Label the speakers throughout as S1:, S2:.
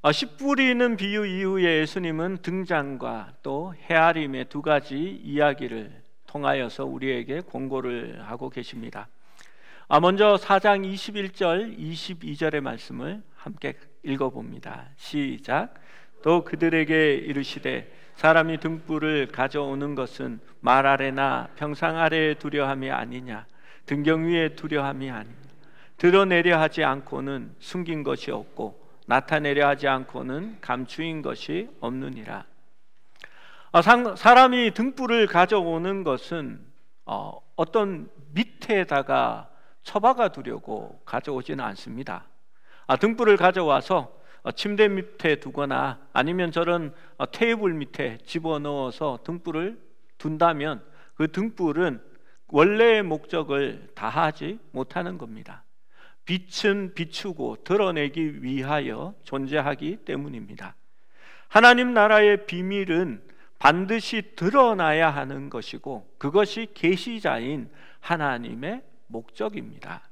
S1: 씨 뿌리는 비유 이후에 예수님은 등장과 또 헤아림의 두 가지 이야기를 통하여서 우리에게 권고를 하고 계십니다. 먼저 4장 21절 22절의 말씀을 함께 읽어봅니다. 시작. 또 그들에게 이르시되 사람이 등불을 가져오는 것은 말 아래나 평상 아래에 두려함이 아니냐, 등경 위에 두려함이 아니냐. 드러내려 하지 않고는 숨긴 것이 없고 나타내려 하지 않고는 감추인 것이 없느니라. 사람이 등불을 가져오는 것은 어떤 밑에다가 처박아 두려고 가져오지는 않습니다. 등불을 가져와서 침대 밑에 두거나 아니면 저런 테이블 밑에 집어넣어서 등불을 둔다면 그 등불은 원래의 목적을 다하지 못하는 겁니다. 빛은 비추고 드러내기 위하여 존재하기 때문입니다. 하나님 나라의 비밀은 반드시 드러나야 하는 것이고 그것이 계시자인 하나님의 목적입니다.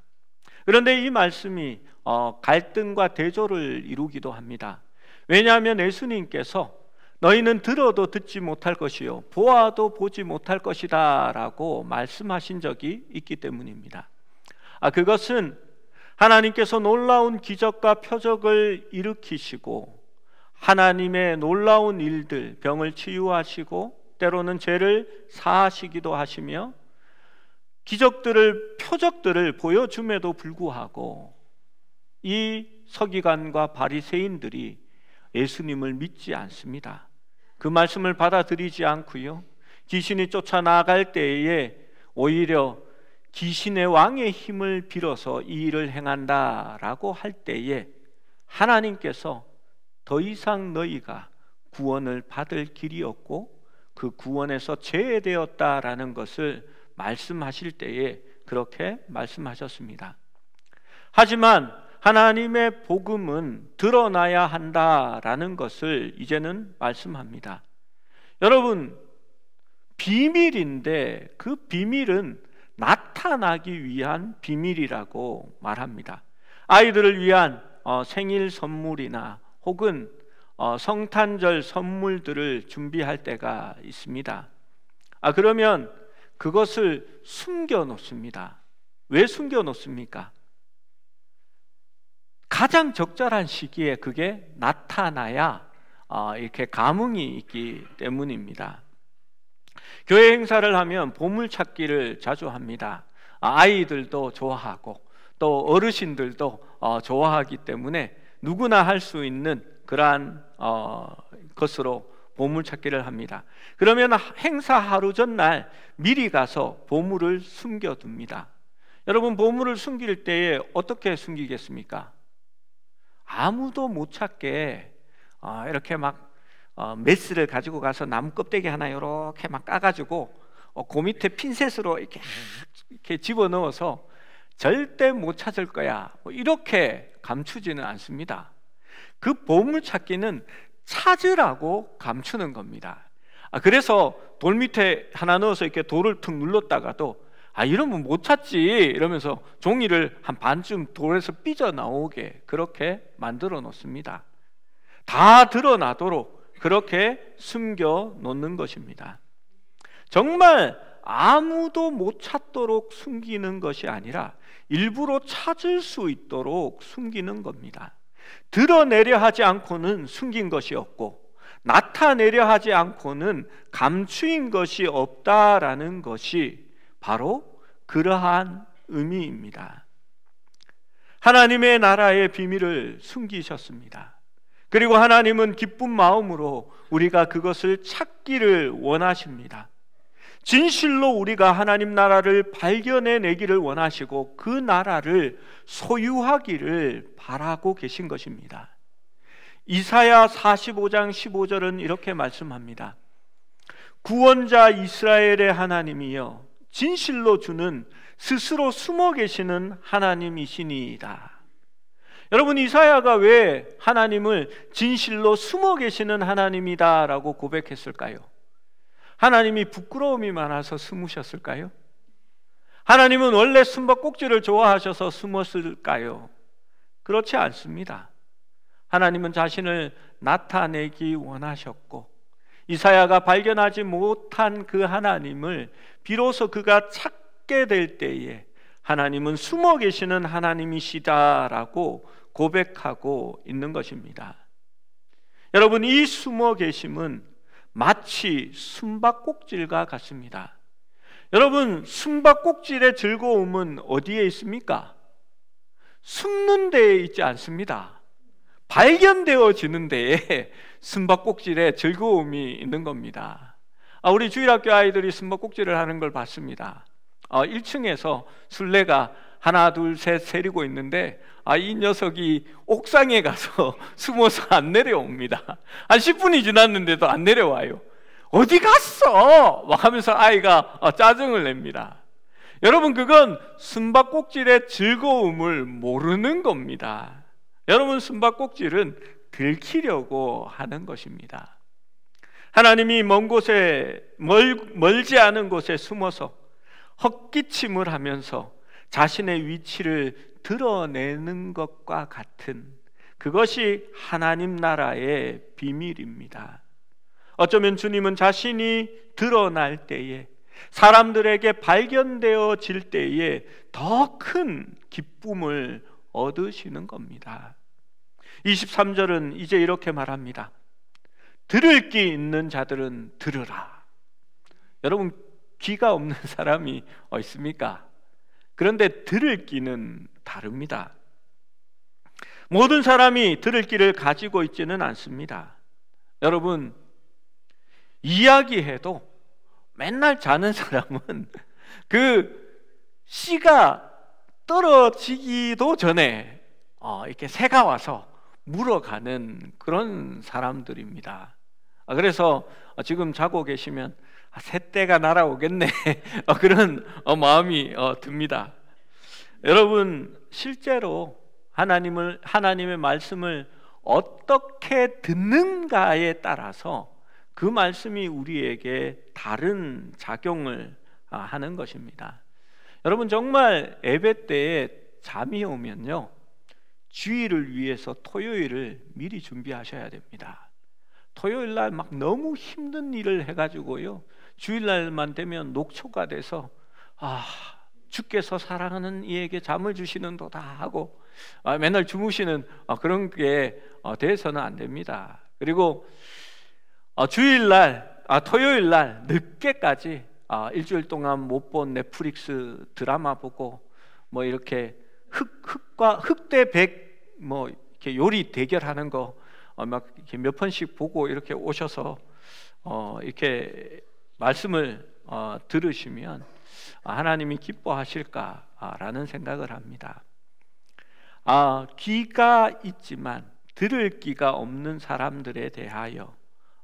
S1: 그런데 이 말씀이 갈등과 대조를 이루기도 합니다. 왜냐하면 예수님께서 너희는 들어도 듣지 못할 것이요 보아도 보지 못할 것이다 라고 말씀하신 적이 있기 때문입니다. 그것은 하나님께서 놀라운 기적과 표적을 일으키시고 하나님의 놀라운 일들, 병을 치유하시고 때로는 죄를 사하시기도 하시며 기적들을, 표적들을 보여줌에도 불구하고 이 서기관과 바리새인들이 예수님을 믿지 않습니다. 그 말씀을 받아들이지 않고요, 귀신이 쫓아나갈 때에 오히려 귀신의 왕의 힘을 빌어서 이 일을 행한다라고 할 때에 하나님께서 더 이상 너희가 구원을 받을 길이 없고 그 구원에서 제외되었다라는 것을 말씀하실 때에 그렇게 말씀하셨습니다. 하지만 하나님의 복음은 드러나야 한다라는 것을 이제는 말씀합니다. 여러분, 비밀인데 그 비밀은 나타나기 위한 비밀이라고 말합니다. 아이들을 위한 생일 선물이나 혹은 성탄절 선물들을 준비할 때가 있습니다. 그러면 그것을 숨겨 놓습니다. 왜 숨겨 놓습니까? 가장 적절한 시기에 그게 나타나야 이렇게 감흥이 있기 때문입니다. 교회 행사를 하면 보물찾기를 자주 합니다. 아이들도 좋아하고 또 어르신들도 좋아하기 때문에 누구나 할 수 있는 그러한 것으로 보물찾기를 합니다. 그러면 행사 하루 전날 미리 가서 보물을 숨겨둡니다. 여러분, 보물을 숨길 때에 어떻게 숨기겠습니까? 아무도 못 찾게 이렇게 막 메스를 가지고 가서 나무 껍데기 하나 이렇게 막 까가지고 그 밑에 핀셋으로 이렇게 집어넣어서 절대 못 찾을 거야, 이렇게 감추지는 않습니다. 그 보물찾기는 찾으라고 감추는 겁니다. 그래서 돌 밑에 하나 넣어서 이렇게 돌을 툭 눌렀다가도 이러면 못 찾지 이러면서 종이를 한 반쯤 돌에서 삐져나오게 그렇게 만들어 놓습니다. 다 드러나도록 그렇게 숨겨 놓는 것입니다. 정말 아무도 못 찾도록 숨기는 것이 아니라 일부러 찾을 수 있도록 숨기는 겁니다. 드러내려 하지 않고는 숨긴 것이 없고 나타내려 하지 않고는 감추인 것이 없다라는 것이 바로 그러한 의미입니다. 하나님의 나라의 비밀을 숨기셨습니다. 그리고 하나님은 기쁜 마음으로 우리가 그것을 찾기를 원하십니다. 진실로 우리가 하나님 나라를 발견해내기를 원하시고 그 나라를 소유하기를 바라고 계신 것입니다. 이사야 45장 15절은 이렇게 말씀합니다. 구원자 이스라엘의 하나님이여 진실로 주는 스스로 숨어 계시는 하나님이시니이다. 여러분, 이사야가 왜 하나님을 진실로 숨어 계시는 하나님이다 라고 고백했을까요? 하나님이 부끄러움이 많아서 숨으셨을까요? 하나님은 원래 숨바꼭질을 좋아하셔서 숨었을까요? 그렇지 않습니다. 하나님은 자신을 나타내기 원하셨고, 이사야가 발견하지 못한 그 하나님을 비로소 그가 찾게 될 때에 하나님은 숨어 계시는 하나님이시다라고 고백하고 있는 것입니다. 여러분, 이 숨어 계심은 마치 숨바꼭질과 같습니다. 여러분, 숨바꼭질의 즐거움은 어디에 있습니까? 숨는 데에 있지 않습니다. 발견되어지는 데에 숨바꼭질의 즐거움이 있는 겁니다. 우리 주일학교 아이들이 숨바꼭질을 하는 걸 봤습니다. 1층에서 술래가 하나 둘 셋 세리고 있는데 이 녀석이 옥상에 가서 숨어서 안 내려옵니다. 한 10분이 지났는데도 안 내려와요. 어디 갔어? 막 하면서 아이가 짜증을 냅니다. 여러분, 그건 숨바꼭질의 즐거움을 모르는 겁니다. 여러분, 숨바꼭질은 들키려고 하는 것입니다. 하나님이 먼 곳에 멀지 않은 곳에 숨어서 헛기침을 하면서 자신의 위치를 드러내는 것과 같은, 그것이 하나님 나라의 비밀입니다. 어쩌면 주님은 자신이 드러날 때에, 사람들에게 발견되어질 때에 더 큰 기쁨을 얻으시는 겁니다. 23절은 이제 이렇게 말합니다. 들을 귀 있는 자들은 들으라. 여러분, 귀가 없는 사람이 있습니까? 그런데 들을 귀는 다릅니다. 모든 사람이 들을 귀를 가지고 있지는 않습니다. 여러분, 이야기해도 맨날 자는 사람은 그 씨가 떨어지기도 전에 이렇게 새가 와서 물어가는 그런 사람들입니다. 그래서 지금 자고 계시면 새떼가 날아오겠네 그런 마음이 듭니다. 여러분, 실제로 하나님의 말씀을 어떻게 듣는가에 따라서 그 말씀이 우리에게 다른 작용을 하는 것입니다. 여러분, 정말 예배 때에 잠이 오면요, 주일을 위해서 토요일을 미리 준비하셔야 됩니다. 토요일 날 막 너무 힘든 일을 해가지고요, 주일날만 되면 녹초가 돼서 주께서 사랑하는 이에게 잠을 주시는도다 하고 맨날 주무시는 그런 게 돼서는 안 됩니다. 그리고 주일날, 토요일날 늦게까지 일주일 동안 못 본 넷플릭스 드라마 보고 뭐 이렇게 흑대 백 뭐 이렇게 요리 대결하는 거 막 이렇게 몇 번씩 보고 이렇게 오셔서 이렇게 말씀을 들으시면 하나님이 기뻐하실까라는 생각을 합니다. 귀가 있지만 들을 귀가 없는 사람들에 대하여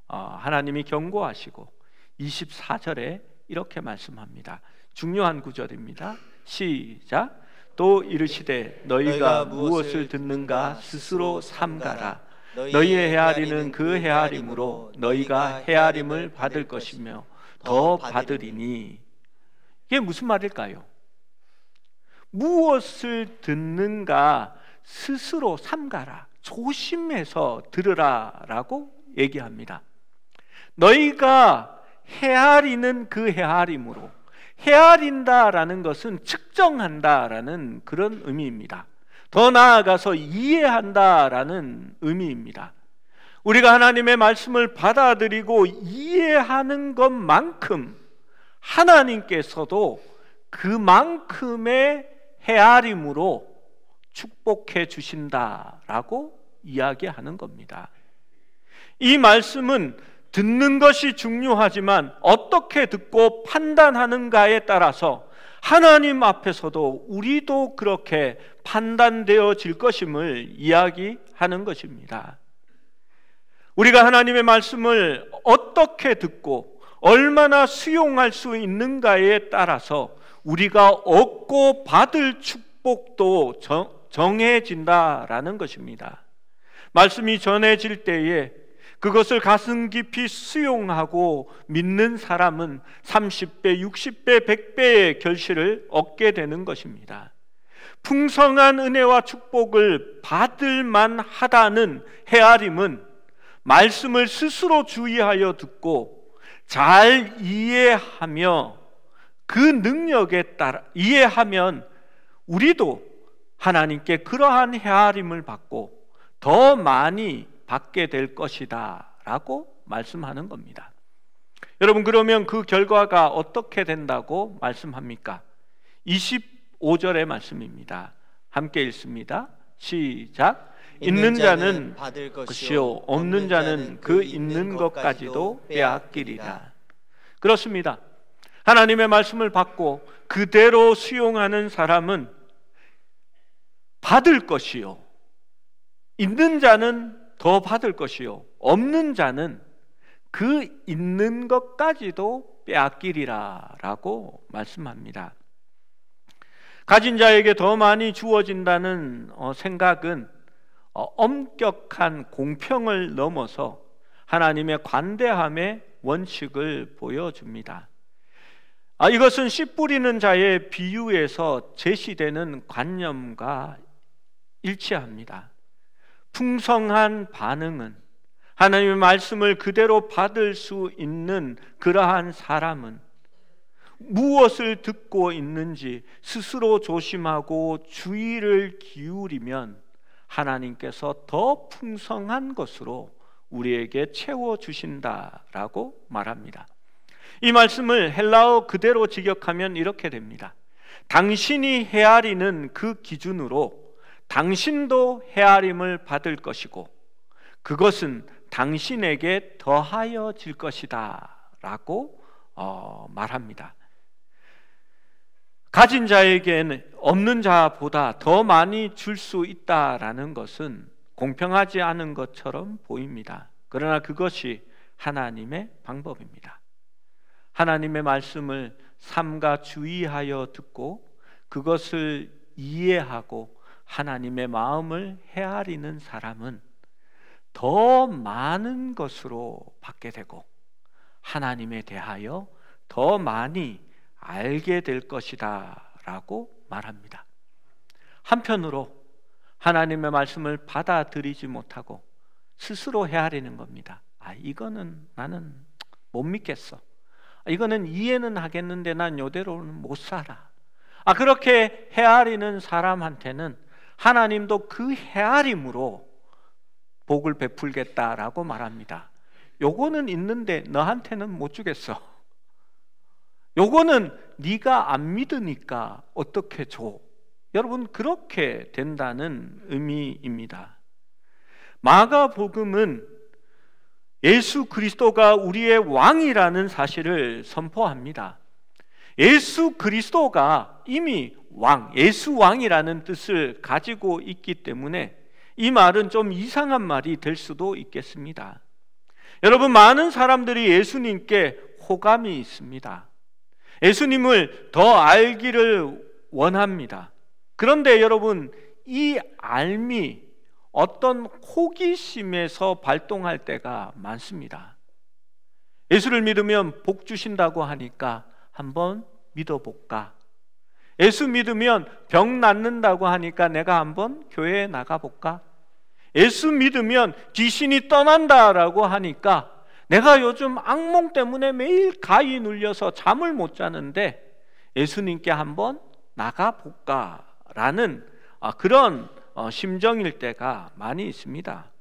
S1: 하나님이 경고하시고 24절에 이렇게 말씀합니다. 중요한 구절입니다. 시작. 또 이르시되 너희가 무엇을 듣는가 스스로 삼가라. 너희의 헤아리는 그 헤아림으로 너희가 헤아림을 받을 것이며 더 받으리니. 이게 무슨 말일까요? 무엇을 듣는가 스스로 삼가라, 조심해서 들으라 라고 얘기합니다. 너희가 헤아리는 그 헤아림으로, 헤아린다라는 것은 측정한다라는 그런 의미입니다. 더 나아가서 이해한다라는 의미입니다. 우리가 하나님의 말씀을 받아들이고 이해하는 것만큼 하나님께서도 그만큼의 헤아림으로 축복해 주신다라고 이야기하는 겁니다. 이 말씀은 듣는 것이 중요하지만 어떻게 듣고 판단하는가에 따라서 하나님 앞에서도 우리도 그렇게 판단되어질 것임을 이야기하는 것입니다. 우리가 하나님의 말씀을 어떻게 듣고 얼마나 수용할 수 있는가에 따라서 우리가 얻고 받을 축복도 정해진다라는 것입니다. 말씀이 전해질 때에 그것을 가슴 깊이 수용하고 믿는 사람은 30배, 60배, 100배의 결실을 얻게 되는 것입니다. 풍성한 은혜와 축복을 받을 만하다는 헤아림은 말씀을 스스로 주의하여 듣고 잘 이해하며 그 능력에 따라 이해하면 우리도 하나님께 그러한 헤아림을 받고 더 많이 받게 될 것이다 라고 말씀하는 겁니다. 여러분, 그러면 그 결과가 어떻게 된다고 말씀합니까? 25절의 말씀입니다. 함께 읽습니다. 시작. 있는 자는 받을 것이요 없는 자는 그 있는 것까지도 빼앗기리라. 그렇습니다. 하나님의 말씀을 받고 그대로 수용하는 사람은 받을 것이요, 있는 자는 더 받을 것이요, 없는 자는 그 있는 것까지도 빼앗기리라 라고 말씀합니다. 가진 자에게 더 많이 주어진다는 생각은 엄격한 공평을 넘어서 하나님의 관대함의 원칙을 보여줍니다. 이것은 씨 뿌리는 자의 비유에서 제시되는 관념과 일치합니다. 풍성한 반응은, 하나님의 말씀을 그대로 받을 수 있는 그러한 사람은 무엇을 듣고 있는지 스스로 조심하고 주의를 기울이면 하나님께서 더 풍성한 것으로 우리에게 채워주신다라고 말합니다. 이 말씀을 헬라어 그대로 직역하면 이렇게 됩니다. 당신이 헤아리는 그 기준으로 당신도 헤아림을 받을 것이고 그것은 당신에게 더하여질 것이다 라고 말합니다. 가진 자에게는 없는 자보다 더 많이 줄 수 있다라는 것은 공평하지 않은 것처럼 보입니다. 그러나 그것이 하나님의 방법입니다. 하나님의 말씀을 삼가 주의하여 듣고 그것을 이해하고 하나님의 마음을 헤아리는 사람은 더 많은 것으로 받게 되고 하나님에 대하여 더 많이 알게 될 것이다 라고 말합니다. 한편으로 하나님의 말씀을 받아들이지 못하고 스스로 헤아리는 겁니다. 이거는 나는 못 믿겠어. 이거는 이해는 하겠는데 난 이대로는 못 살아. 그렇게 헤아리는 사람한테는 하나님도 그 헤아림으로 복을 베풀겠다라고 말합니다. 요거는 있는데 너한테는 못 주겠어. 요거는 네가 안 믿으니까 어떻게 줘? 여러분, 그렇게 된다는 의미입니다. 마가복음은 예수 그리스도가 우리의 왕이라는 사실을 선포합니다. 예수 그리스도가 이미 왕, 예수 왕이라는 뜻을 가지고 있기 때문에 이 말은 좀 이상한 말이 될 수도 있겠습니다. 여러분, 많은 사람들이 예수님께 호감이 있습니다. 예수님을 더 알기를 원합니다. 그런데 여러분, 이 알미 어떤 호기심에서 발동할 때가 많습니다. 예수를 믿으면 복 주신다고 하니까 한번 믿어볼까? 예수 믿으면 병 낫는다고 하니까 내가 한번 교회에 나가볼까? 예수 믿으면 귀신이 떠난다라고 하니까 내가 요즘 악몽 때문에 매일 가위 눌려서 잠을 못 자는데 예수님께 한번 나가볼까? 라는 그런 심정일 때가 많이 있습니다.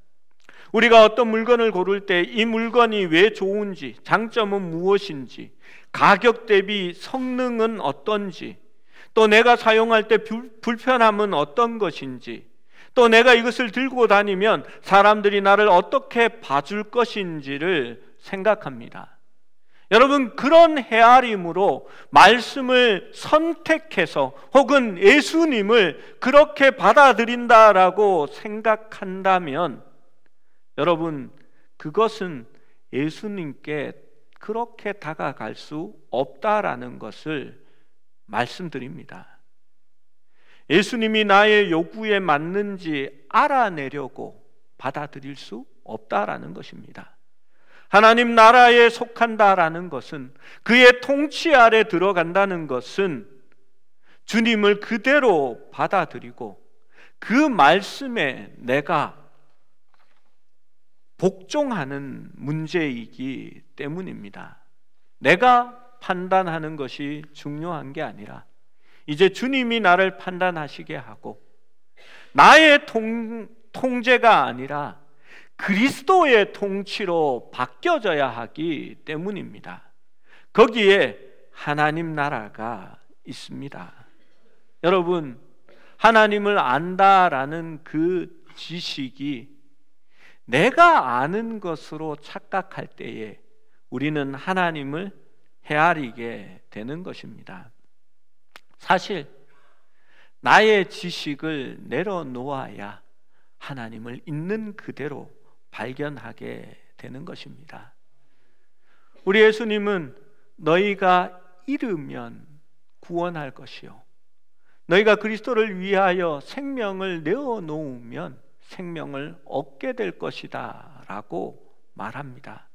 S1: 우리가 어떤 물건을 고를 때 이 물건이 왜 좋은지, 장점은 무엇인지, 가격 대비 성능은 어떤지, 또 내가 사용할 때 불편함은 어떤 것인지, 또 내가 이것을 들고 다니면 사람들이 나를 어떻게 봐줄 것인지를 생각합니다. 여러분, 그런 헤아림으로 말씀을 선택해서 혹은 예수님을 그렇게 받아들인다라고 생각한다면 여러분, 그것은 예수님께 그렇게 다가갈 수 없다라는 것을 말씀드립니다. 예수님이 나의 요구에 맞는지 알아내려고 받아들일 수 없다라는 것입니다. 하나님 나라에 속한다라는 것은, 그의 통치 아래 들어간다는 것은 주님을 그대로 받아들이고 그 말씀에 내가 복종하는 문제이기 때문입니다. 내가 판단하는 것이 중요한 게 아니라 이제 주님이 나를 판단하시게 하고 나의 통제가 아니라 그리스도의 통치로 바뀌어져야 하기 때문입니다. 거기에 하나님 나라가 있습니다. 여러분, 하나님을 안다라는 그 지식이 내가 아는 것으로 착각할 때에 우리는 하나님을 헤아리게 되는 것입니다. 사실 나의 지식을 내려놓아야 하나님을 있는 그대로 발견하게 되는 것입니다. 우리 예수님은 너희가 잃으면 구원할 것이요 너희가 그리스도를 위하여 생명을 내어놓으면 생명을 얻게 될 것이다 라고 말합니다.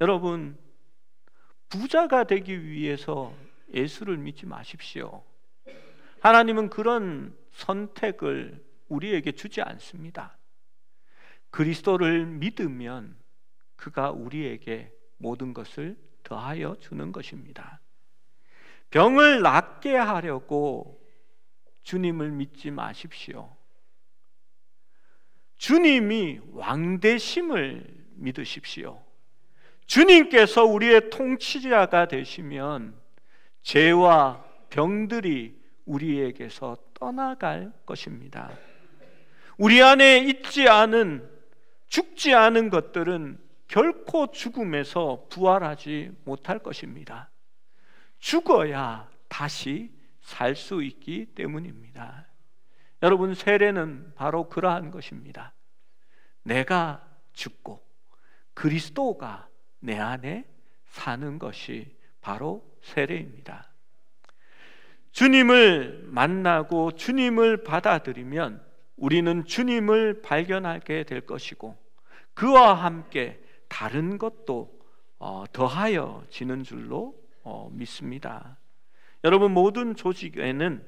S1: 여러분, 부자가 되기 위해서 예수를 믿지 마십시오. 하나님은 그런 선택을 우리에게 주지 않습니다. 그리스도를 믿으면 그가 우리에게 모든 것을 더하여 주는 것입니다. 병을 낫게 하려고 주님을 믿지 마십시오. 주님이 왕되심을 믿으십시오. 주님께서 우리의 통치자가 되시면 죄와 병들이 우리에게서 떠나갈 것입니다. 우리 안에 있지 않은, 죽지 않은 것들은 결코 죽음에서 부활하지 못할 것입니다. 죽어야 다시 살 수 있기 때문입니다. 여러분, 세례는 바로 그러한 것입니다. 내가 죽고 그리스도가 내 안에 사는 것이 바로 세례입니다. 주님을 만나고 주님을 받아들이면 우리는 주님을 발견하게 될 것이고 그와 함께 다른 것도 더하여지는 줄로 믿습니다. 여러분, 모든 조직에는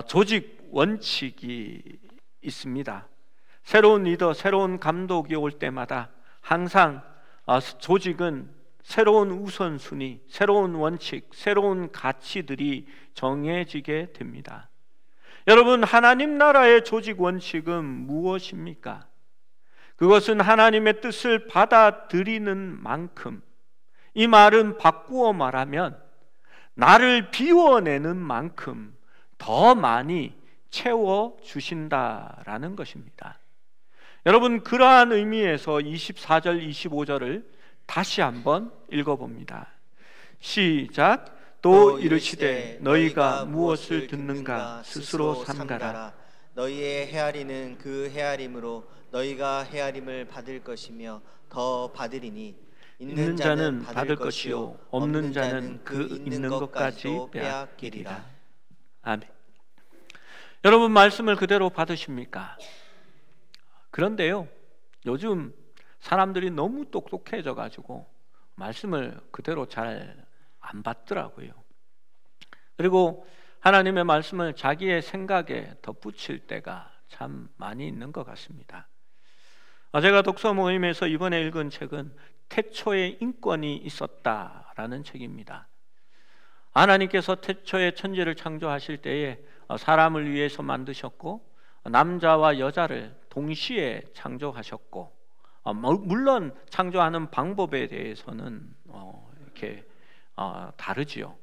S1: 조직 원칙이 있습니다. 새로운 리더, 새로운 감독이 올 때마다 항상 조직은 새로운 우선순위, 새로운 원칙, 새로운 가치들이 정해지게 됩니다. 여러분, 하나님 나라의 조직 원칙은 무엇입니까? 그것은 하나님의 뜻을 받아들이는 만큼, 이 말은 바꾸어 말하면 나를 비워내는 만큼 더 많이 채워주신다라는 것입니다. 여러분, 그러한 의미에서 24절, 25절을 다시 한번 읽어봅니다. 시작. 또 이르시되 너희가 무엇을 듣는가 스스로 삼가라.
S2: 너희의 헤아리는 그 헤아림으로 너희가 헤아림을 받을 것이며 더 받으리니
S1: 있는 자는 받을 것이요 없는 자는 그 있는 것까지 빼앗기리라. 아멘. 여러분, 말씀을 그대로 받으십니까? 그런데요, 요즘 사람들이 너무 똑똑해져 가지고 말씀을 그대로 잘 안 받더라고요. 그리고 하나님의 말씀을 자기의 생각에 덧붙일 때가 참 많이 있는 것 같습니다. 제가 독서 모임에서 이번에 읽은 책은 태초에 인권이 있었다라는 책입니다. 하나님께서 태초에 천지를 창조하실 때에 사람을 위해서 만드셨고 남자와 여자를 동시에 창조하셨고, 물론 창조하는 방법에 대해서는 이렇게 다르지요.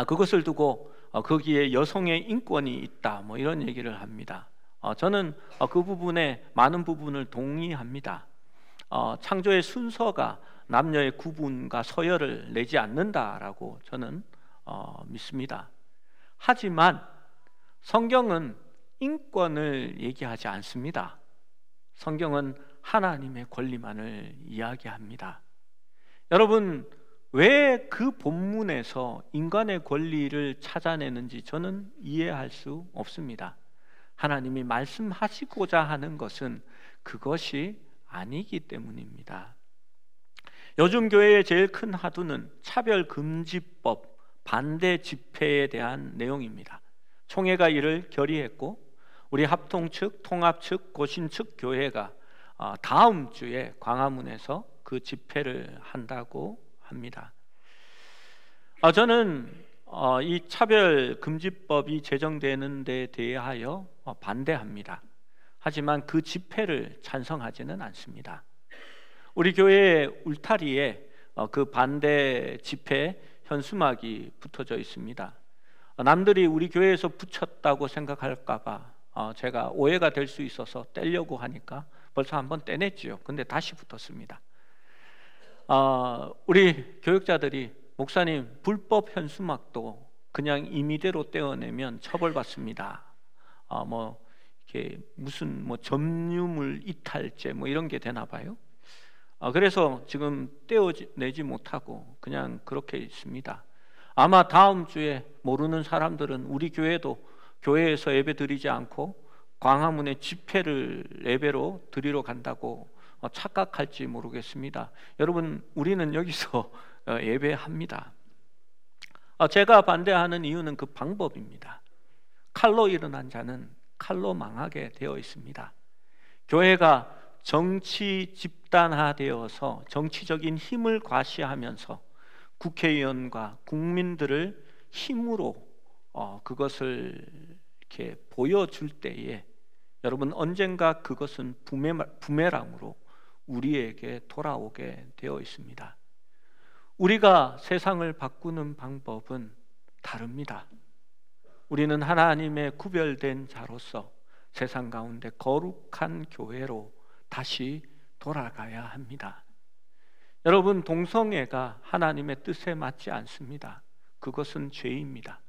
S1: 그것을 두고 거기에 여성의 인권이 있다, 뭐 이런 얘기를 합니다. 저는 그 부분에 많은 부분을 동의합니다. 창조의 순서가 남녀의 구분과 서열을 내지 않는다라고 저는 믿습니다. 하지만 성경은 인권을 얘기하지 않습니다. 성경은 하나님의 권리만을 이야기합니다. 여러분, 왜 그 본문에서 인간의 권리를 찾아내는지 저는 이해할 수 없습니다. 하나님이 말씀하시고자 하는 것은 그것이 아니기 때문입니다. 요즘 교회의 제일 큰 하두는 차별금지법, 반대 집회에 대한 내용입니다. 총회가 이를 결의했고 우리 합통 측, 통합 측, 고신 측 교회가 다음 주에 광화문에서 그 집회를 한다고 합니다. 저는 이 차별금지법이 제정되는 데 대하여 반대합니다. 하지만 그 집회를 찬성하지는 않습니다. 우리 교회 울타리에 그 반대 집회 현수막이 붙어져 있습니다. 남들이 우리 교회에서 붙였다고 생각할까봐 제가 오해가 될 수 있어서 떼려고 하니까 벌써 한번 떼냈지요. 근데 다시 붙었습니다. 우리 교육자들이 목사님, 불법 현수막도 그냥 임의대로 떼어내면 처벌받습니다. 이렇게 무슨 점유물 이탈죄 이런 게 되나 봐요. 그래서 지금 떼어내지 못하고 그냥 그렇게 있습니다. 아마 다음 주에 모르는 사람들은 우리 교회도 교회에서 예배 드리지 않고 광화문에 집회를 예배로 드리러 간다고 착각할지 모르겠습니다. 여러분, 우리는 여기서 예배합니다. 제가 반대하는 이유는 그 방법입니다. 칼로 일어난 자는 칼로 망하게 되어 있습니다. 교회가 정치 집단화되어서 정치적인 힘을 과시하면서 국회의원과 국민들을 힘으로 그것을 이렇게 보여줄 때에 여러분, 언젠가 그것은 부메랑으로 우리에게 돌아오게 되어 있습니다. 우리가 세상을 바꾸는 방법은 다릅니다. 우리는 하나님의 구별된 자로서 세상 가운데 거룩한 교회로 다시 돌아가야 합니다. 여러분, 동성애가 하나님의 뜻에 맞지 않습니다. 그것은 죄입니다.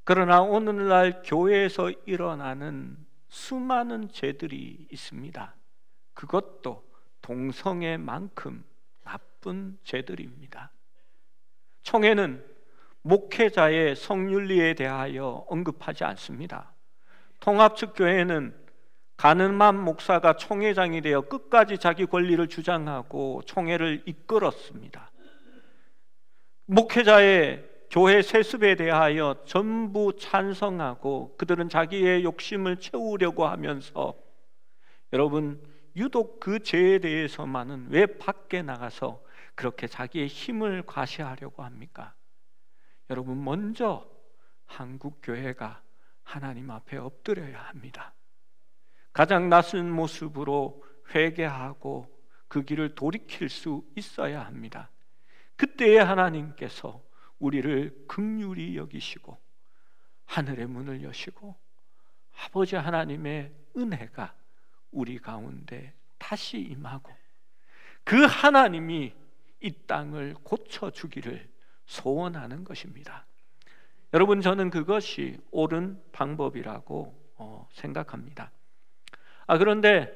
S1: 그러나 오늘날 교회에서 일어나는 수많은 죄들이 있습니다. 그것도 동성애만큼 나쁜 죄들입니다. 총회는 목회자의 성윤리에 대하여 언급하지 않습니다. 통합 측 교회는 가늠한 목사가 총회장이 되어 끝까지 자기 권리를 주장하고 총회를 이끌었습니다. 목회자의 교회 세습에 대하여 전부 찬성하고 그들은 자기의 욕심을 채우려고 하면서 여러분, 유독 그 죄에 대해서만은 왜 밖에 나가서 그렇게 자기의 힘을 과시하려고 합니까? 여러분, 먼저 한국 교회가 하나님 앞에 엎드려야 합니다. 가장 낯선 모습으로 회개하고 그 길을 돌이킬 수 있어야 합니다. 그때에 하나님께서 우리를 긍휼히 여기시고 하늘의 문을 여시고 아버지 하나님의 은혜가 우리 가운데 다시 임하고 그 하나님이 이 땅을 고쳐주기를 소원하는 것입니다. 여러분, 저는 그것이 옳은 방법이라고 생각합니다. 그런데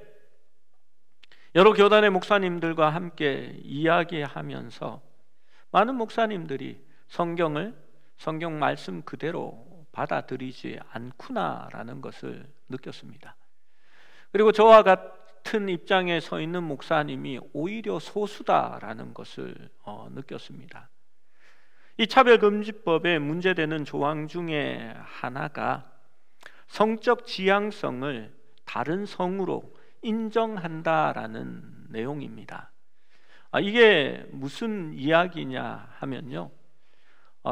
S1: 여러 교단의 목사님들과 함께 이야기하면서 많은 목사님들이 성경 말씀 그대로 받아들이지 않구나라는 것을 느꼈습니다. 그리고 저와 같은 입장에 서 있는 목사님이 오히려 소수다라는 것을 느꼈습니다. 이 차별금지법에 문제되는 조항 중에 하나가 성적 지향성을 다른 성으로 인정한다라는 내용입니다. 이게 무슨 이야기냐 하면요,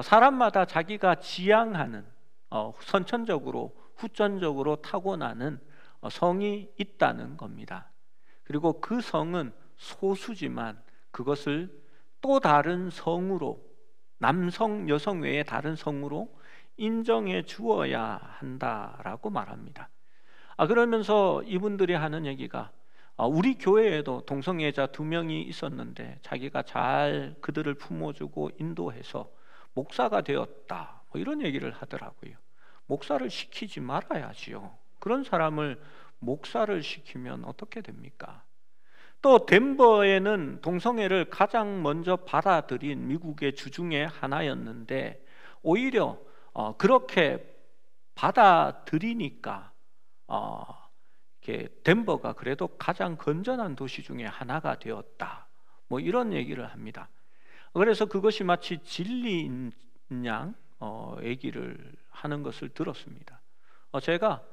S1: 사람마다 자기가 지향하는 선천적으로 후천적으로 타고나는 성이 있다는 겁니다. 그리고 그 성은 소수지만 그것을 또 다른 성으로, 남성, 여성 외에 다른 성으로 인정해 주어야 한다라고 말합니다. 그러면서 이분들이 하는 얘기가 우리 교회에도 동성애자 2명이 있었는데 자기가 잘 그들을 품어주고 인도해서 목사가 되었다, 이런 얘기를 하더라고요. 목사를 시키지 말아야지요. 그런 사람을 목사를 시키면 어떻게 됩니까? 또 덴버에는 동성애를 가장 먼저 받아들인 미국의 주 중에 하나였는데 오히려 그렇게 받아들이니까 덴버가 그래도 가장 건전한 도시 중에 하나가 되었다, 이런 얘기를 합니다. 그래서 그것이 마치 진리인 양 얘기를 하는 것을 들었습니다. 제가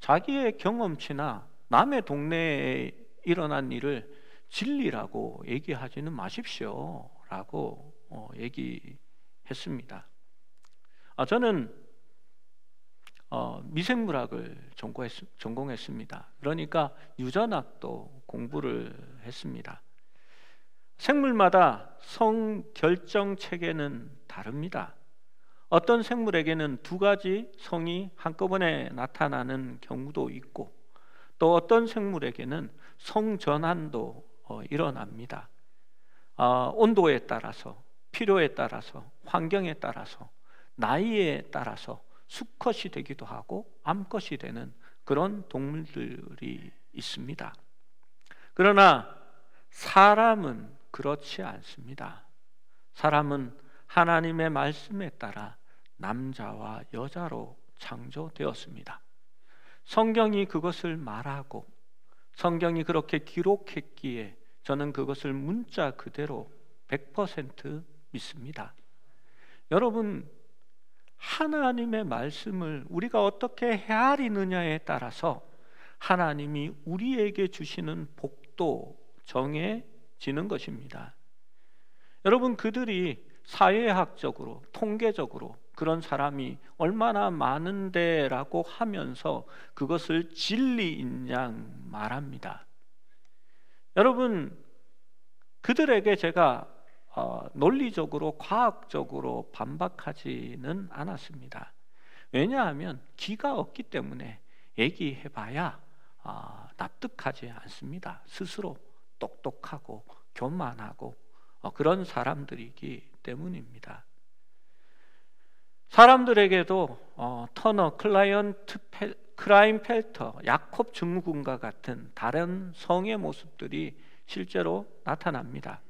S1: 자기의 경험치나 남의 동네에 일어난 일을 진리라고 얘기하지는 마십시오 라고 얘기했습니다. 저는 미생물학을 전공했습니다. 그러니까 유전학도 공부를 했습니다. 생물마다 성 결정 체계는 다릅니다. 어떤 생물에게는 두 가지 성이 한꺼번에 나타나는 경우도 있고, 또 어떤 생물에게는 성 전환도 일어납니다. 온도에 따라서, 필요에 따라서, 환경에 따라서, 나이에 따라서 수컷이 되기도 하고 암컷이 되는 그런 동물들이 있습니다. 그러나 사람은 그렇지 않습니다. 사람은 하나님의 말씀에 따라 남자와 여자로 창조되었습니다. 성경이 그것을 말하고 성경이 그렇게 기록했기에 저는 그것을 문자 그대로 100% 믿습니다. 여러분, 하나님의 말씀을 우리가 어떻게 헤아리느냐에 따라서 하나님이 우리에게 주시는 복도 정해지는 것입니다. 여러분, 그들이 사회학적으로, 통계적으로 그런 사람이 얼마나 많은데라고 하면서 그것을 진리인 양 말합니다. 여러분, 그들에게 제가 논리적으로, 과학적으로 반박하지는 않았습니다. 왜냐하면 기가 없기 때문에 얘기해봐야 납득하지 않습니다. 스스로 똑똑하고 교만하고 그런 사람들이기 때문입니다. 사람들에게도 터너, 크라인펠터, 야콥 증후군과 같은 다른 성의 모습들이 실제로 나타납니다.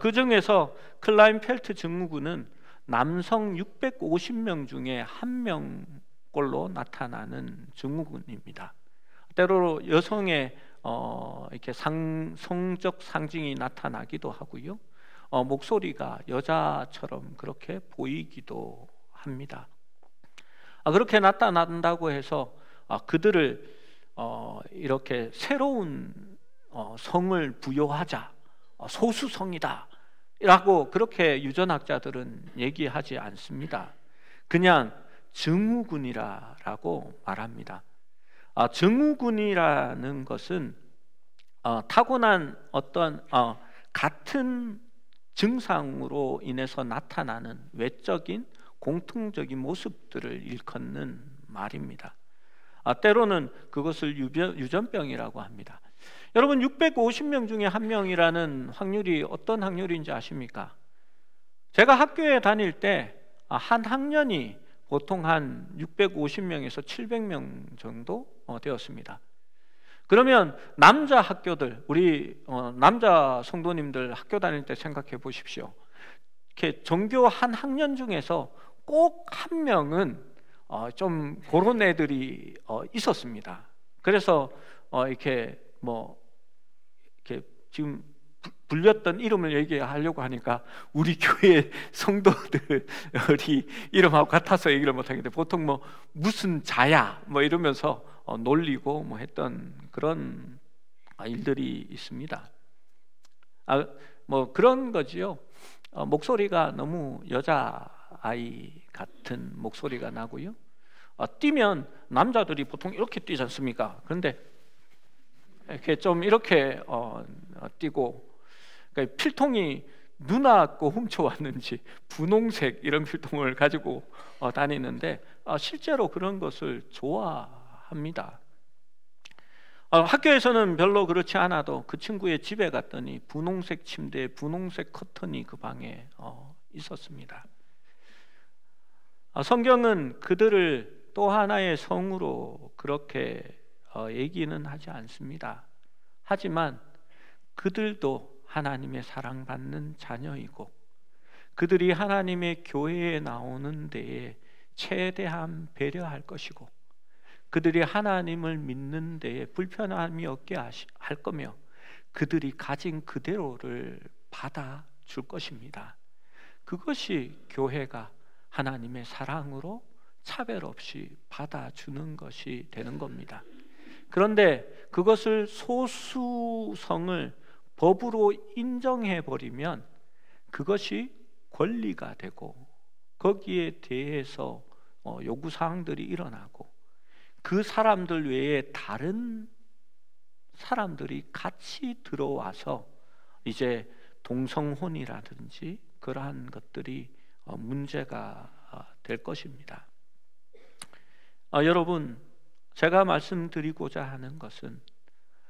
S1: 그 중에서 클라인펠트 증후군은 남성 650명 중에 1명꼴로 나타나는 증후군입니다. 때로 여성의 이렇게 성적 상징이 나타나기도 하고요. 목소리가 여자처럼 그렇게 보이기도 합니다. 그렇게 나타난다고 해서 그들을 이렇게 새로운 성을 부여하자, 소수성이다 라고 그렇게 유전학자들은 얘기하지 않습니다. 그냥 증후군이라고 말합니다. 증후군이라는 것은 타고난 어떤 같은 증상으로 인해서 나타나는 외적인 공통적인 모습들을 일컫는 말입니다. 때로는 그것을 유전병이라고 합니다. 여러분, 650명 중에 1명이라는 확률이 어떤 확률인지 아십니까? 제가 학교에 다닐 때 한 학년이 보통 한 650명에서 700명 정도 되었습니다. 그러면 남자 학교들, 우리 남자 성도님들 학교 다닐 때 생각해 보십시오. 이렇게 전교 한 학년 중에서 꼭 한 명은 좀 그런 애들이 있었습니다. 그래서 이렇게 지금 불렸던 이름을 얘기하려고 하니까 우리 교회 성도들이 이름하고 같아서 얘기를 못하겠는데, 보통 무슨 자야 이러면서 놀리고 했던 그런 일들이 있습니다. 그런 거지요. 목소리가 너무 여자아이 같은 목소리가 나고요. 뛰면 남자들이 보통 이렇게 뛰지 않습니까? 그런데 이렇게 좀 이렇게 뛰고, 그러니까 필통이 누나고 훔쳐왔는지 분홍색 이런 필통을 가지고 다니는데 실제로 그런 것을 좋아합니다. 학교에서는 별로 그렇지 않아도 그 친구의 집에 갔더니 분홍색 침대에 분홍색 커튼이 그 방에 있었습니다. 성경은 그들을 또 하나의 성으로 그렇게 얘기는 하지 않습니다. 하지만 그들도 하나님의 사랑받는 자녀이고, 그들이 하나님의 교회에 나오는 데에 최대한 배려할 것이고, 그들이 하나님을 믿는 데에 불편함이 없게 할 거며, 그들이 가진 그대로를 받아줄 것입니다. 그것이 교회가 하나님의 사랑으로 차별 없이 받아주는 것이 되는 겁니다. 그런데 그것을 소수성을 법으로 인정해 버리면 그것이 권리가 되고 거기에 대해서 요구사항들이 일어나고 그 사람들 외에 다른 사람들이 같이 들어와서 이제 동성혼이라든지 그러한 것들이 문제가 될 것입니다. 여러분, 제가 말씀드리고자 하는 것은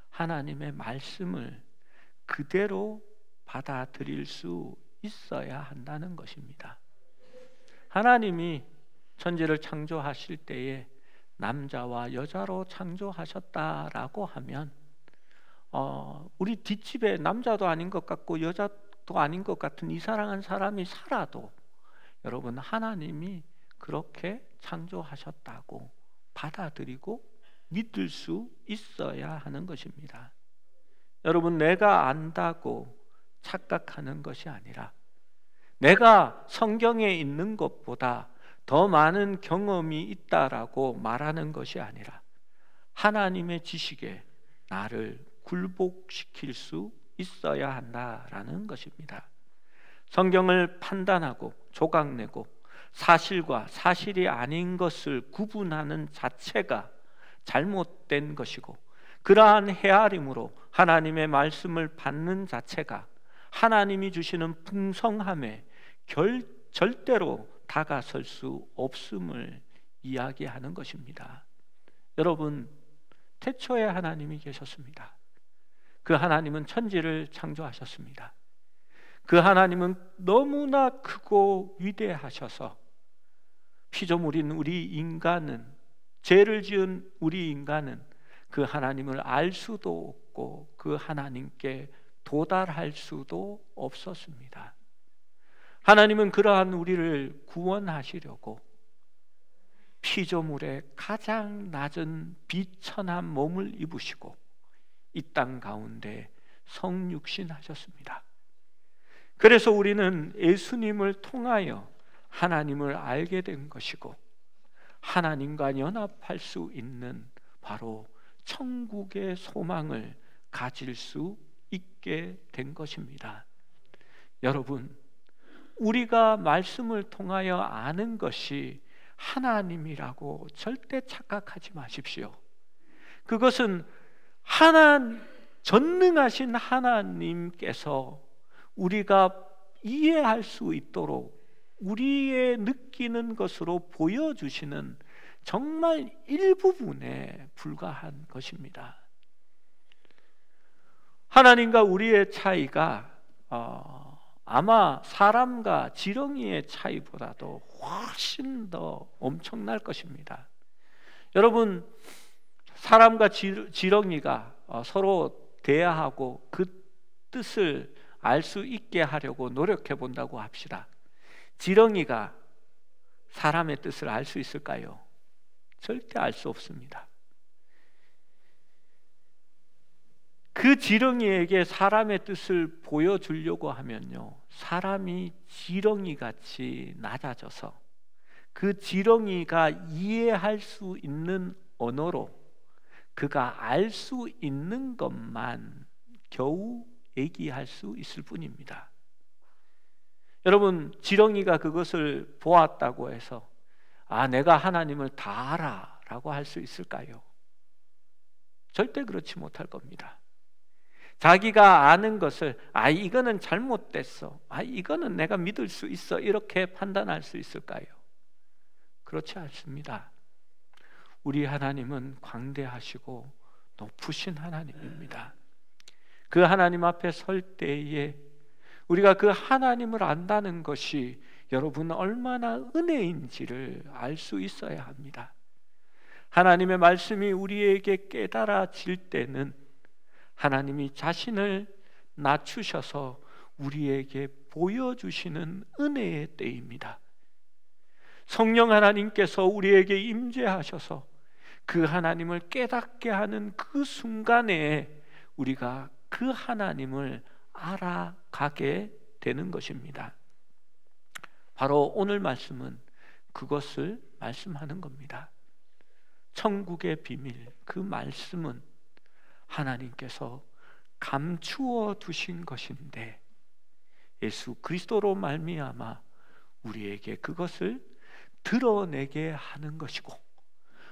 S1: 하나님의 말씀을 그대로 받아들일 수 있어야 한다는 것입니다. 하나님이 천지를 창조하실 때에 남자와 여자로 창조하셨다라고 하면 우리 뒷집에 남자도 아닌 것 같고 여자도 아닌 것 같은 이상한 사람이 살아도 여러분, 하나님이 그렇게 창조하셨다고 받아들이고 믿을 수 있어야 하는 것입니다. 여러분, 내가 안다고 착각하는 것이 아니라 내가 성경에 있는 것보다 더 많은 경험이 있다라고 말하는 것이 아니라 하나님의 지식에 나를 굴복시킬 수 있어야 한다라는 것입니다. 성경을 판단하고 조각내고 사실과 사실이 아닌 것을 구분하는 자체가 잘못된 것이고, 그러한 헤아림으로 하나님의 말씀을 받는 자체가 하나님이 주시는 풍성함에 절대로 다가설 수 없음을 이야기하는 것입니다. 여러분, 태초에 하나님이 계셨습니다. 그 하나님은 천지를 창조하셨습니다. 그 하나님은 너무나 크고 위대하셔서 피조물인 우리 인간은, 죄를 지은 우리 인간은 그 하나님을 알 수도 없고 그 하나님께 도달할 수도 없었습니다. 하나님은 그러한 우리를 구원하시려고 피조물의 가장 낮은 비천한 몸을 입으시고 이 땅 가운데 성육신하셨습니다. 그래서 우리는 예수님을 통하여 하나님을 알게 된 것이고, 하나님과 연합할 수 있는 바로 천국의 소망을 가질 수 있게 된 것입니다. 여러분, 우리가 말씀을 통하여 아는 것이 하나님이라고 절대 착각하지 마십시오. 그것은 전능하신 하나님께서 우리가 이해할 수 있도록 우리의 느끼는 것으로 보여주시는 정말 일부분에 불과한 것입니다. 하나님과 우리의 차이가 아마 사람과 지렁이의 차이보다도 훨씬 더 엄청날 것입니다. 여러분, 사람과 지렁이가 서로 대화하고 그 뜻을 알 수 있게 하려고 노력해 본다고 합시다. 지렁이가 사람의 뜻을 알 수 있을까요? 절대 알 수 없습니다. 그 지렁이에게 사람의 뜻을 보여주려고 하면요, 사람이 지렁이같이 낮아져서 그 지렁이가 이해할 수 있는 언어로 그가 알 수 있는 것만 겨우 얘기할 수 있을 뿐입니다. 여러분, 지렁이가 그것을 보았다고 해서 내가 하나님을 다 알아 라고 할 수 있을까요? 절대 그렇지 못할 겁니다. 자기가 아는 것을 이거는 잘못됐어, 이거는 내가 믿을 수 있어, 이렇게 판단할 수 있을까요? 그렇지 않습니다. 우리 하나님은 광대하시고 높으신 하나님입니다. 그 하나님 앞에 설 때에 우리가 그 하나님을 안다는 것이 여러분 얼마나 은혜인지를 알 수 있어야 합니다. 하나님의 말씀이 우리에게 깨달아질 때는 하나님이 자신을 낮추셔서 우리에게 보여주시는 은혜의 때입니다. 성령 하나님께서 우리에게 임재하셔서 그 하나님을 깨닫게 하는 그 순간에 우리가 그 하나님을 알아가게 되는 것입니다. 바로 오늘 말씀은 그것을 말씀하는 겁니다. 천국의 비밀, 그 말씀은 하나님께서 감추어 두신 것인데 예수 그리스도로 말미암아 우리에게 그것을 드러내게 하는 것이고,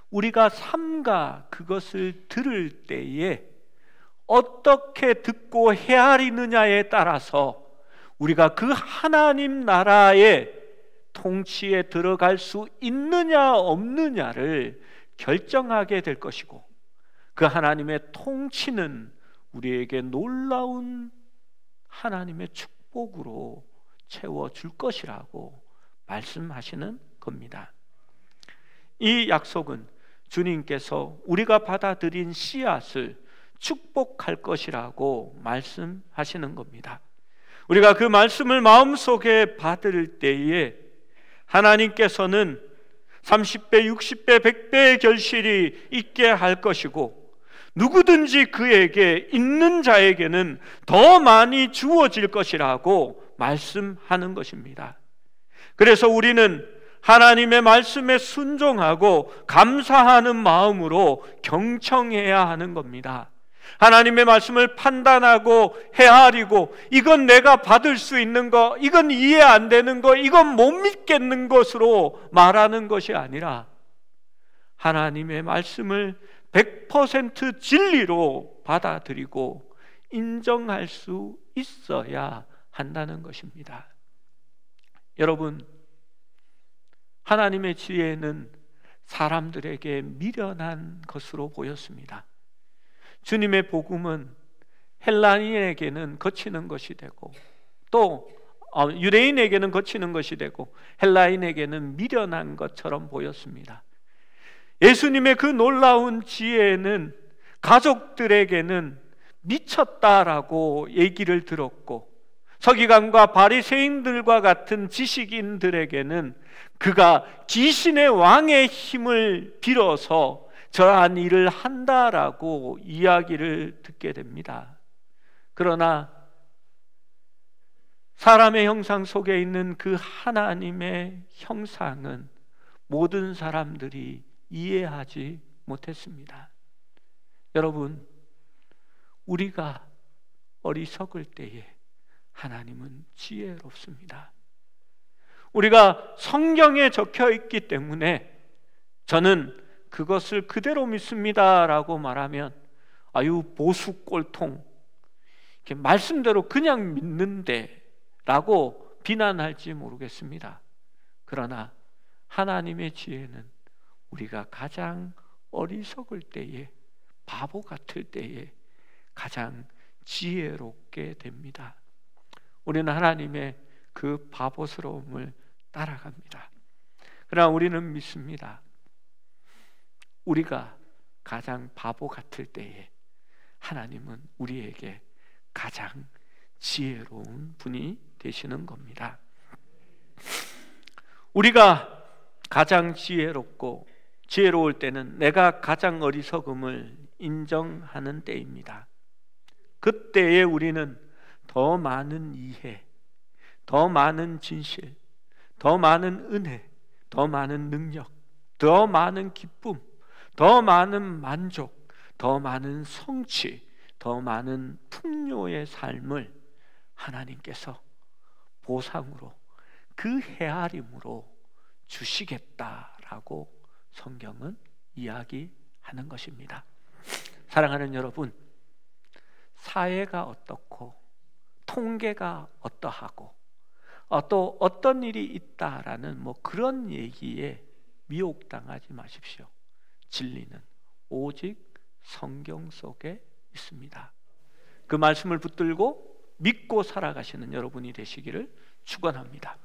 S1: 우리가 삼가 그것을 들을 때에 어떻게 듣고 헤아리느냐에 따라서 우리가 그 하나님 나라의 통치에 들어갈 수 있느냐 없느냐를 결정하게 될 것이고, 그 하나님의 통치는 우리에게 놀라운 하나님의 축복으로 채워줄 것이라고 말씀하시는 겁니다. 이 약속은 주님께서 우리가 받아들인 씨앗을 축복할 것이라고 말씀하시는 겁니다. 우리가 그 말씀을 마음속에 받을 때에 하나님께서는 30배, 60배, 100배의 결실이 있게 할 것이고, 누구든지 그에게 있는 자에게는 더 많이 주어질 것이라고 말씀하는 것입니다. 그래서 우리는 하나님의 말씀에 순종하고 감사하는 마음으로 경청해야 하는 겁니다. 하나님의 말씀을 판단하고 헤아리고 이건 내가 받을 수 있는 거, 이건 이해 안 되는 거, 이건 못 믿겠는 것으로 말하는 것이 아니라 하나님의 말씀을 100% 진리로 받아들이고 인정할 수 있어야 한다는 것입니다. 여러분, 하나님의 지혜는 사람들에게 미련한 것으로 보였습니다. 주님의 복음은 헬라인에게는 거치는 것이 되고, 또 유대인에게는 거치는 것이 되고 헬라인에게는 미련한 것처럼 보였습니다. 예수님의 그 놀라운 지혜는 가족들에게는 미쳤다라고 얘기를 들었고, 서기관과 바리새인들과 같은 지식인들에게는 그가 귀신의 왕의 힘을 빌어서 저러한 일을 한다라고 이야기를 듣게 됩니다. 그러나 사람의 형상 속에 있는 그 하나님의 형상은 모든 사람들이 이해하지 못했습니다. 여러분, 우리가 어리석을 때에 하나님은 지혜롭습니다. 우리가 성경에 적혀 있기 때문에 저는 그것을 그대로 믿습니다라고 말하면 아유 보수 꼴통, 말씀대로 그냥 믿는데 라고 비난할지 모르겠습니다. 그러나 하나님의 지혜는 우리가 가장 어리석을 때에, 바보 같을 때에 가장 지혜롭게 됩니다. 우리는 하나님의 그 바보스러움을 따라갑니다. 그러나 우리는 믿습니다. 우리가 가장 바보 같을 때에 하나님은 우리에게 가장 지혜로운 분이 되시는 겁니다. 우리가 가장 지혜로울 때는 내가 가장 어리석음을 인정하는 때입니다. 그때에 우리는 더 많은 이해, 더 많은 진실, 더 많은 은혜, 더 많은 능력, 더 많은 기쁨, 더 많은 만족, 더 많은 성취, 더 많은 풍요의 삶을 하나님께서 보상으로, 그 헤아림으로 주시겠다라고 성경은 이야기하는 것입니다. 사랑하는 여러분, 사회가 어떻고 통계가 어떠하고 또 어떤 일이 있다라는 그런 얘기에 미혹당하지 마십시오. 진리는 오직 성경 속에 있습니다. 그 말씀을 붙들고 믿고 살아가시는 여러분이 되시기를 축원합니다.